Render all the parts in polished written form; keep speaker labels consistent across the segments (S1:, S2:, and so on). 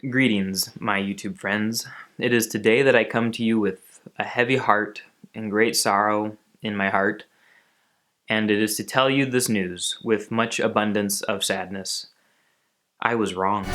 S1: Greetings, my YouTube friends. It is today that I come to you with a heavy heart and great sorrow in my heart, and it is to tell you this news with much abundance of sadness. I was wrong.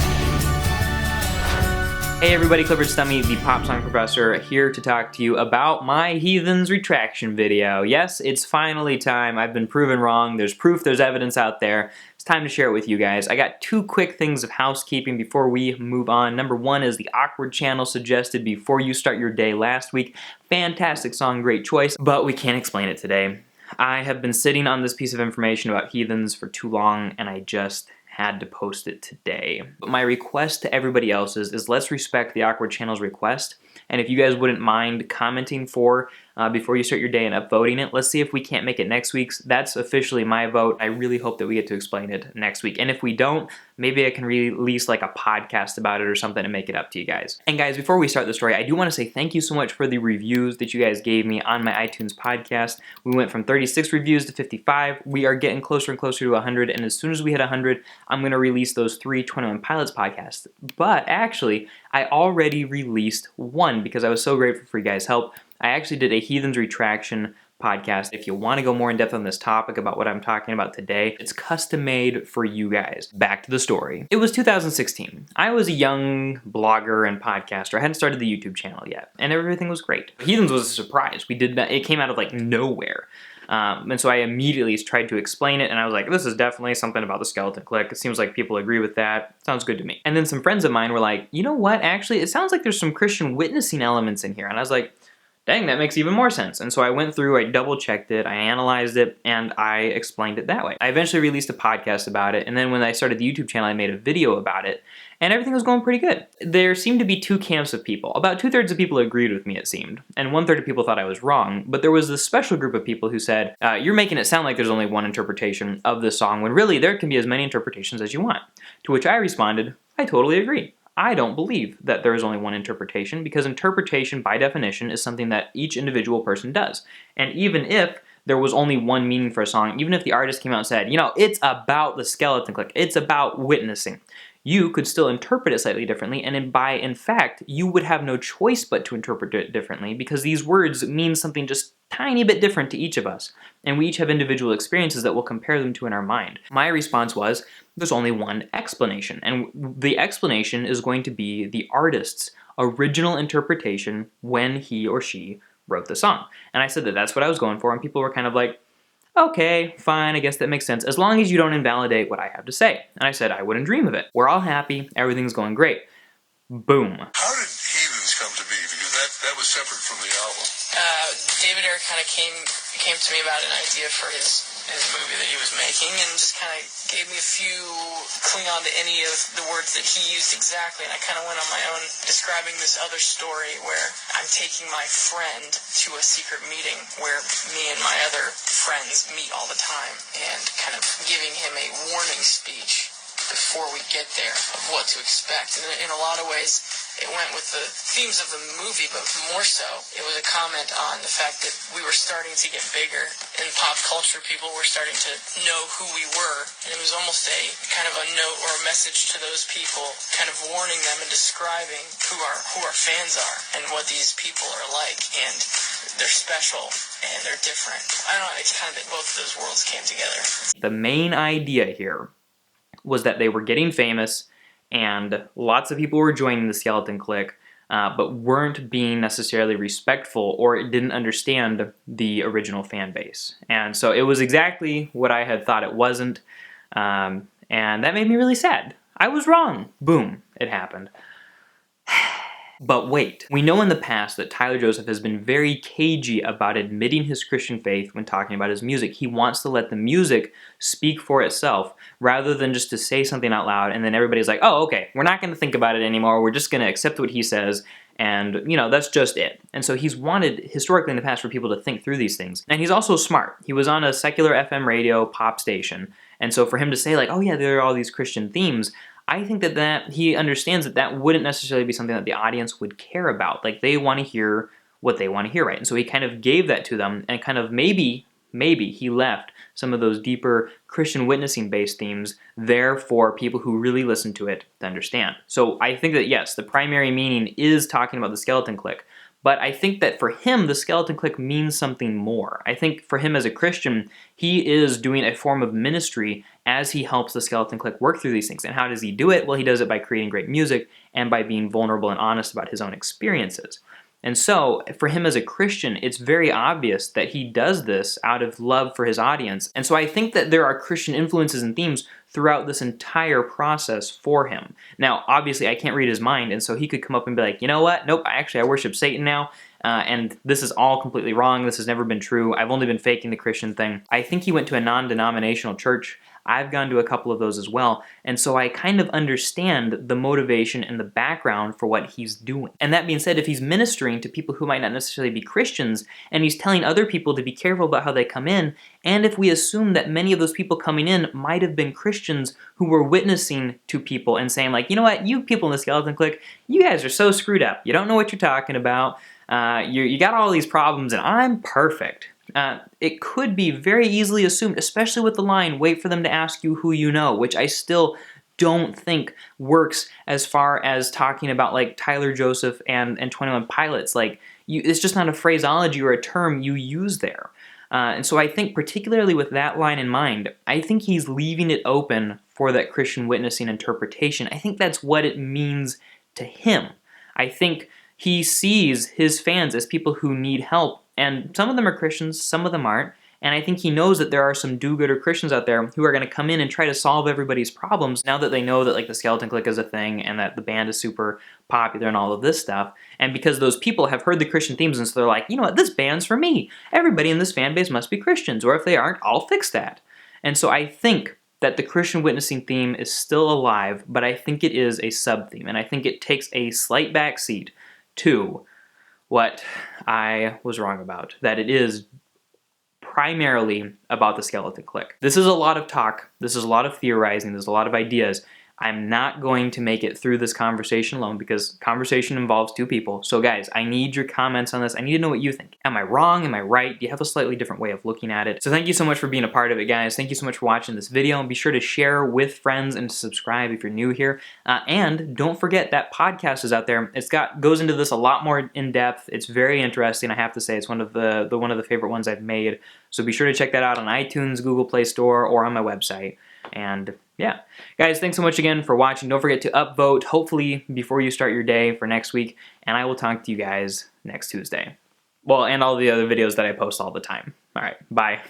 S1: Hey everybody, Clifford Stummy, the pop song professor, here to talk to you about my Heathens retraction video. Yes, it's finally time. I've been proven wrong. There's proof, there's evidence out there. It's time to share it with you guys. I got two quick things of housekeeping before we move on. Number one is the awkward channel suggested before you start your day last week. Fantastic song, great choice, but we can't explain it today. I have been sitting on this piece of information about Heathens for too long, and I just had to post it today. But my request to everybody else is let's respect the awkward channel's request, and if you guys wouldn't mind commenting before you start your day and upvoting it, let's see if we can't make it next week's. That's officially my vote. I really hope that we get to explain it next week, and if we don't, maybe I can release like a podcast about it or something to make it up to you guys. And guys, before we start the story, I do want to say thank you so much for the reviews that you guys gave me on my iTunes podcast. We went from 36 reviews to 55. We are getting closer and closer to 100, and as soon as we hit 100, I'm going to release those 3 21 Pilots podcasts. But actually, I already released one because I was so grateful for you guys' help. I actually did a Heathens Retraction podcast. If you want to go more in depth on this topic about what I'm talking about today, it's custom made for you guys. Back to the story. It was 2016. I was a young blogger and podcaster. I hadn't started the YouTube channel yet, and everything was great. Heathens was a surprise. It came out of like nowhere. And so I immediately tried to explain it, and I was like, this is definitely something about the skeleton click. It seems like people agree with that. Sounds good to me. And then some friends of mine were like, you know what, actually, it sounds like there's some Christian witnessing elements in here. And I was like, dang, that makes even more sense. And so I went through, I double-checked it, I analyzed it, and I explained it that way. I eventually released a podcast about it, and then when I started the YouTube channel, I made a video about it, and everything was going pretty good. There seemed to be two camps of people. About 2/3 of people agreed with me, it seemed, and 1/3 of people thought I was wrong, but there was this special group of people who said, you're making it sound like there's only one interpretation of this song, when really there can be as many interpretations as you want. To which I responded, I totally agree. I don't believe that there is only one interpretation, because interpretation, by definition, is something that each individual person does. And even if there was only one meaning for a song, even if the artist came out and said, you know, it's about the skeleton click, it's about witnessing, you could still interpret it slightly differently, and in fact, you would have no choice but to interpret it differently, because these words mean something just tiny bit different to each of us, and we each have individual experiences that we'll compare them to in our mind. My response was, there's only one explanation, and the explanation is going to be the artist's original interpretation when he or she wrote the song. And I said that that's what I was going for, and people were kind of like, okay, fine, I guess that makes sense, as long as you don't invalidate what I have to say. And I said, I wouldn't dream of it. We're all happy, everything's going great. Boom.
S2: How did Heathens come to be? Because that was separate from the album.
S3: David Ayer kind of came to me about an idea for his movie that he was making, and just kind of gave me a few, cling on to any of the words that he used exactly, and I kind of went on my own describing this other story where I'm taking my friend to a secret meeting where me and my other friends meet all the time, and kind of giving him a warning speech before we get there of what to expect. And in a lot of ways, it went with the themes of the movie, but more so, it was a comment on the fact that we were starting to get bigger in pop culture. People were starting to know who we were, and it was almost a kind of a note or a message to those people, kind of warning them and describing who our fans are and what these people are like, and they're special and they're different. I don't know, it's kind of that both of those worlds came together.
S1: The main idea here was that they were getting famous, and lots of people were joining the skeleton click, but weren't being necessarily respectful or didn't understand the original fan base. And so it was exactly what I had thought it wasn't, and that made me really sad. I was wrong. Boom, it happened. But wait, we know in the past that Tyler Joseph has been very cagey about admitting his Christian faith when talking about his music. He wants to let the music speak for itself rather than just to say something out loud and then everybody's like, oh, okay, we're not going to think about it anymore. We're just going to accept what he says, and, you know, that's just it. And so he's wanted, historically in the past, for people to think through these things. And he's also smart. He was on a secular FM radio pop station, and so for him to say, like, oh yeah, there are all these Christian themes, I think that he understands that that wouldn't necessarily be something that the audience would care about. Like, they want to hear what they want to hear, right? And so he kind of gave that to them and kind of maybe maybe he left some of those deeper Christian witnessing based themes there for people who really listen to it to understand. So I think that yes, the primary meaning is talking about the skeleton clique, but I think that for him, the skeleton clique means something more. I think for him as a Christian, he is doing a form of ministry as he helps the skeleton clique work through these things. And how does he do it? Well, he does it by creating great music and by being vulnerable and honest about his own experiences. And so, for him as a Christian, it's very obvious that he does this out of love for his audience. And so I think that there are Christian influences and themes throughout this entire process for him. Now, obviously, I can't read his mind, and so he could come up and be like, you know what? Nope, I worship Satan now, and this is all completely wrong. This has never been true. I've only been faking the Christian thing. I think he went to a non-denominational church. I've gone to a couple of those as well, and so I kind of understand the motivation and the background for what he's doing. And that being said, if he's ministering to people who might not necessarily be Christians, and he's telling other people to be careful about how they come in, and if we assume that many of those people coming in might have been Christians who were witnessing to people and saying like, you know what, you people in the skeleton clique, you guys are so screwed up. You don't know what you're talking about. You got all these problems, and I'm perfect. It could be very easily assumed, especially with the line, wait for them to ask you who you know, which I still don't think works as far as talking about like Tyler Joseph and 21 Pilots. Like, it's just not a phraseology or a term you use there. And so I think particularly with that line in mind, I think he's leaving it open for that Christian witnessing interpretation. I think that's what it means to him. I think he sees his fans as people who need help, and some of them are Christians, some of them aren't, and I think he knows that there are some do-gooder Christians out there who are going to come in and try to solve everybody's problems now that they know that like the skeleton clique is a thing and that the band is super popular and all of this stuff, and because those people have heard the Christian themes and so they're like, you know what, this band's for me. Everybody in this fan base must be Christians, or if they aren't, I'll fix that. And so I think that the Christian witnessing theme is still alive, but I think it is a sub-theme, and I think it takes a slight backseat to what I was wrong about, that it is primarily about the skeleton clique. This is a lot of talk, this is a lot of theorizing, there's a lot of ideas. I'm not going to make it through this conversation alone because conversation involves two people. So guys, I need your comments on this. I need to know what you think. Am I wrong? Am I right? Do you have a slightly different way of looking at it? So thank you so much for being a part of it, guys. Thank you so much for watching this video, and be sure to share with friends and subscribe if you're new here. And don't forget that podcast is out there. It's goes into this a lot more in depth. It's very interesting, I have to say. It's one of the favorite ones I've made. So be sure to check that out on iTunes, Google Play Store, or on my website. And yeah, guys, thanks so much again for watching. Don't forget to upvote, hopefully before you start your day for next week, and I will talk to you guys next Tuesday. Well, and all the other videos that I post all the time. All right, bye.